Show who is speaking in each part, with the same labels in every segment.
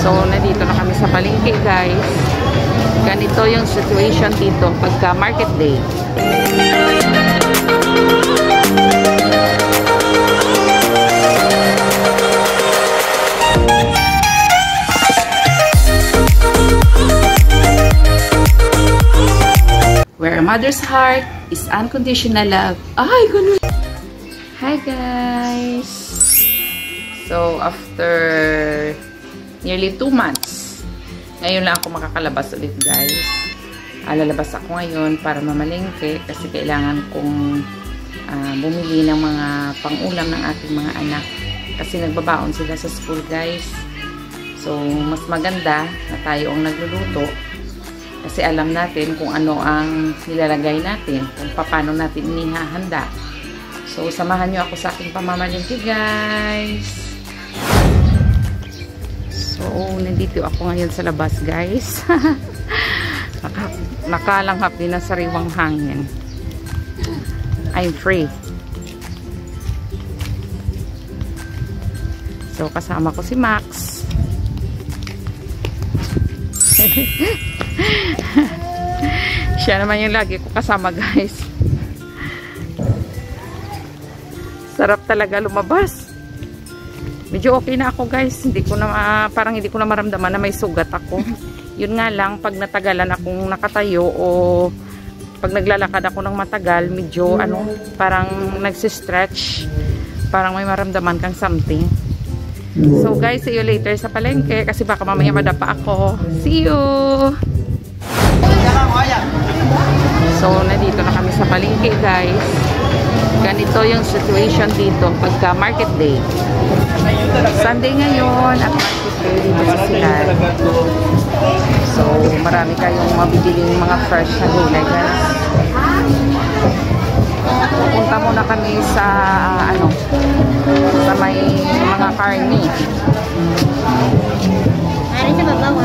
Speaker 1: So, nandito na kami sa palengke, guys. Ganito yung situation dito pagka market day. Where a mother's heart is unconditional love. Ay, ganun. Hi, guys. So, after nearly 2 months, ngayon lang ako makakalabas ulit, guys. Lalabas ako ngayon para mamalengke kasi kailangan kong bumili ng mga pang-ulam ng ating mga anak kasi nagbabaon sila sa school, guys. So, mas maganda na tayo ang nagluluto kasi alam natin kung ano ang nilalagay natin, kung paano natin inihahanda. So, samahan nyo ako sa aking pamamalengke, guys. So, nandito ako ngayon sa labas, guys. Nakalanghap din ng sariwang hangin. I'm free. So, kasama ko si Max. Siya naman yung lagi ko kasama, guys. Sarap talaga lumabas. Medyo okay na ako, guys. Hindi ko na, parang hindi ko na maramdaman na may sugat ako. Yun nga lang, pag natagalan akong nakatayo o pag naglalakad ako ng matagal, medyo parang nagsistretch. Parang may maramdaman kang something. So, guys, see you later sa palengke kasi baka mamaya madapa ako. See you! So, nandito na kami sa palengke, guys. Ganito yung situation dito pagka market day. Sunday ngayon at market day dito sa Silay. So, marami kayong mabibiling mga fresh na gulay, guys. Pupunta muna kami sa sa may mga karni.
Speaker 2: Hari sa babaw.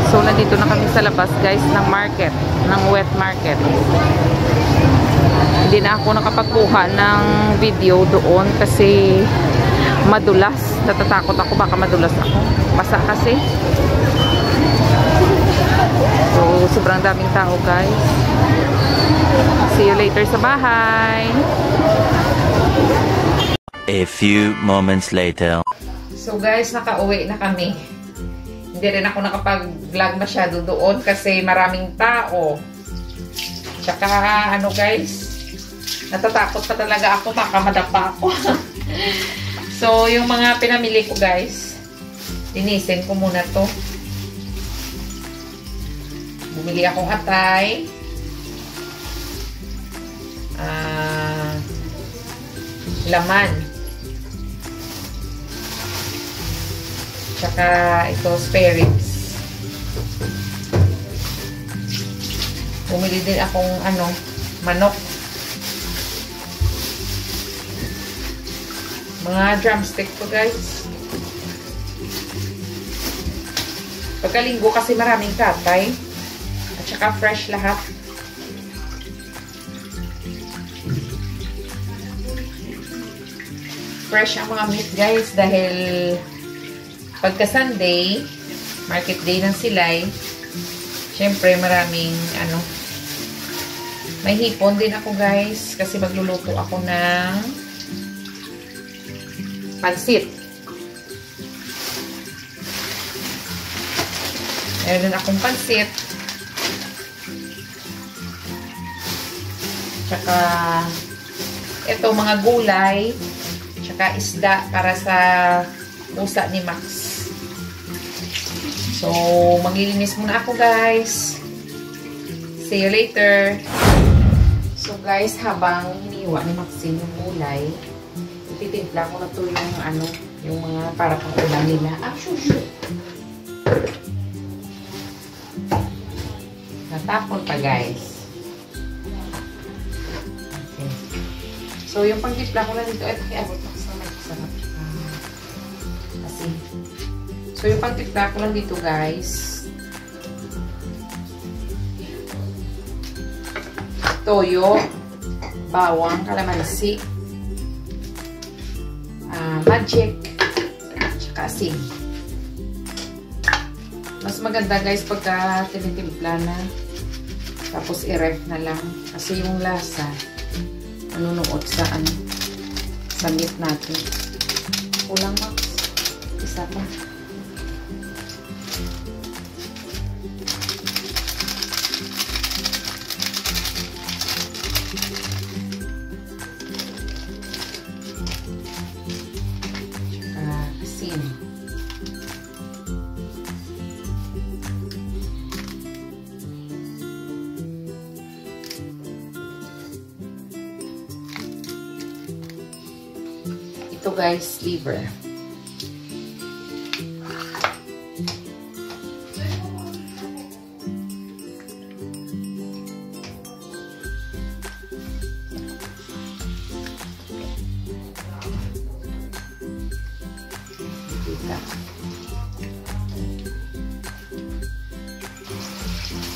Speaker 1: So, nandito na kami sa labas, guys, ng market, ng wet market. Hindi na ako nakapagkuha ng video doon kasi madulas. Natatakot ako, baka madulas ako. Basa kasi. So, sobrang daming tao, guys. See you later sa bahay.
Speaker 3: A few moments later.
Speaker 1: So, guys, nakauwi na kami. Hindi rin ako nakapag-vlog masyado doon kasi maraming tao. Tsaka, guys, natatakot pa talaga ako, baka madapa ako. So, yung mga pinamili ko, guys, linisin ko muna to. Bumili akong atay. Laman. Tsaka ito, spare ribs. Bumili din akong manok. Mga drumstick to, guys. Pagkalinggo kasi maraming katay. At saka fresh lahat. Fresh ang mga meat, guys, dahil pagka Sunday, market day ng Silay, syempre maraming may hipon din ako, guys, kasi magluluto ako ng pansit. Meron din akong pansit. Tsaka ito, mga gulay, tsaka isda para sa pusa ni Max. So, maglilinis muna ako, guys. See you later. So, guys, habang hiniwa ni Maxine yung gulay, ititimpla ko na to yung yung mga para pang ulam nila. Shoot. Natapon pa, guys. Okay. So, yung pangtimpla ko na dito, ito kaya abot ako sa sarap. Kasi, so, yung pangtimpla ko lang dito, guys, toyo, bawang, kalamansi, magic, tsaka asin. Mas maganda guys pagka tinitimpla na. Tapos i-ref na lang. Kasi yung lasa, manunuot sa sa meat natin. Kulang Max. Isa pa. Asin. Ito guys, liver.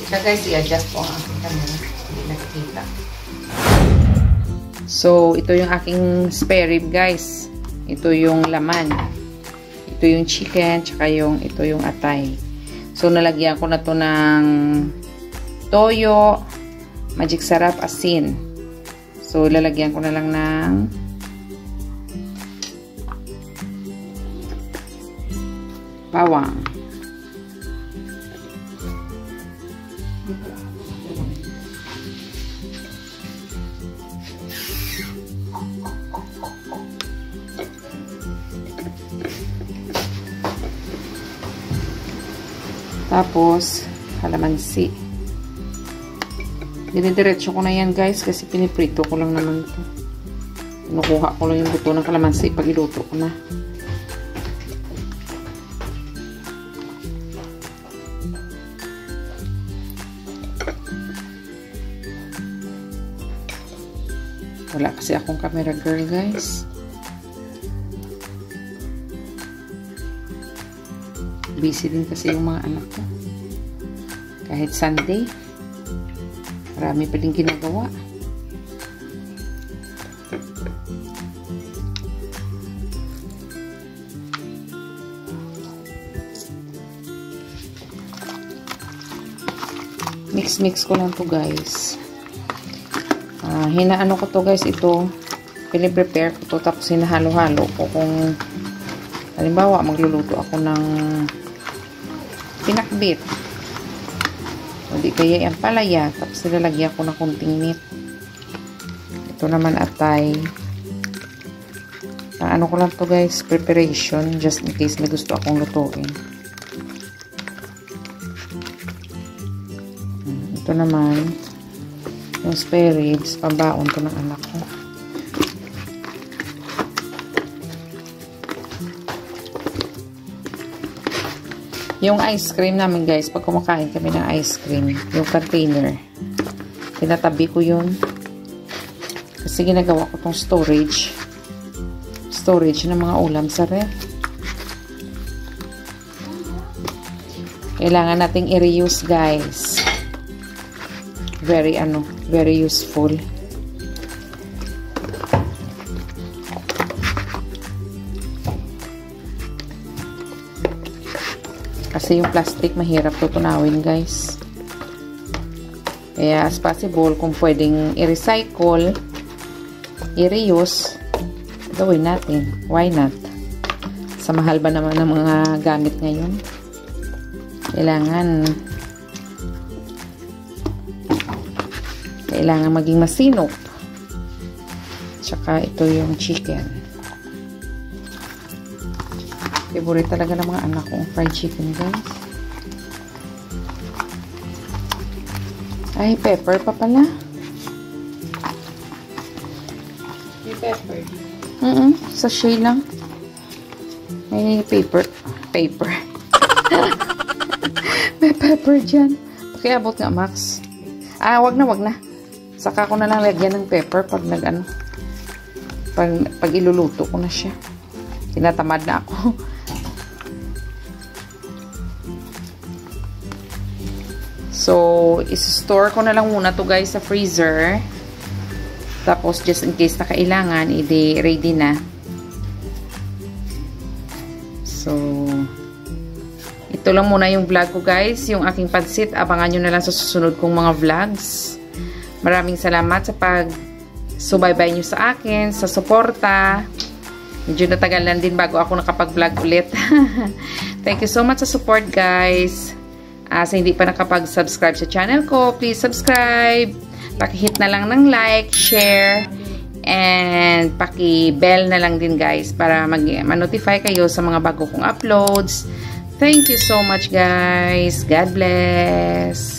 Speaker 1: Ika guys, i-adjust ko ang aking camera. Hindi nakikita. So, ito yung aking spare rib guys. Ito yung laman. Ito yung chicken, tsaka ito yung atay. So, nalagyan ko na to ng toyo, magic sarap, asin. So, lalagyan ko na lang ng bawang. Tapos, kalamansi. Dinidiretso ko na yan guys kasi piniprito ko lang naman ito. Kinukuha ko lang yung buto ng kalamansi pag iluto ko na. Wala kasi akong camera girl guys. Busy din kasi yung mga anak ko. Kahit Sunday, marami pa din ginagawa. Mix ko lang to guys. Hinaano ko to guys, ito piniprepare ko to, tapos hinahalo-halo ko kung halimbawa magluluto ako ng pinakbit o di kaya yung palaya, tapos nilalagyan ko ng kunting meat. Ito naman atay. Ano ko lang to guys, preparation just in case may gusto akong lutuin. Ito naman yung spare ribs, pabaon to ng anak ko. Yung ice cream namin guys, pag kumakain kami ng ice cream, yung container, tinatabi ko yun. Kasi ginagawa ko tong storage ng mga ulam sa ref. Kailangan nating i-reuse guys. Very useful. Kasi yung plastic mahirap tutunawin guys. Kaya as possible, kung pwedeng i-recycle, i-reuse, gawin natin. Why not? Sa mahal ba naman ng mga gamit ngayon? Kailangan maging masinop. Tsaka ito yung chicken. Favorite talaga ng mga anak kong fried chicken guys. Ay, pepper pa pala. May pepper. Sachet lang. May paper. May pepper dyan. Pakiabot nga Max. Wag na. Saka ko na lang lagyan ng pepper pag pag iluluto ko na siya. Tinatamad na ako. So, isi-store ko na lang muna to guys sa freezer. Tapos, just in case na kailangan, edi ready na. So, ito lang muna yung vlog ko guys. Yung aking pansit, abangan nyo na lang sa susunod kong mga vlogs. Maraming salamat sa pag-subaybay nyo sa akin, sa suporta. Medyo natagal lang din bago ako nakapag-vlog ulit. Thank you so much sa support guys. Sa hindi pa nakapag-subscribe sa channel ko, please subscribe. Paki-hit na lang ng like, share, and paki-bell na lang din guys para ma-notify kayo sa mga bago kong uploads. Thank you so much guys. God bless.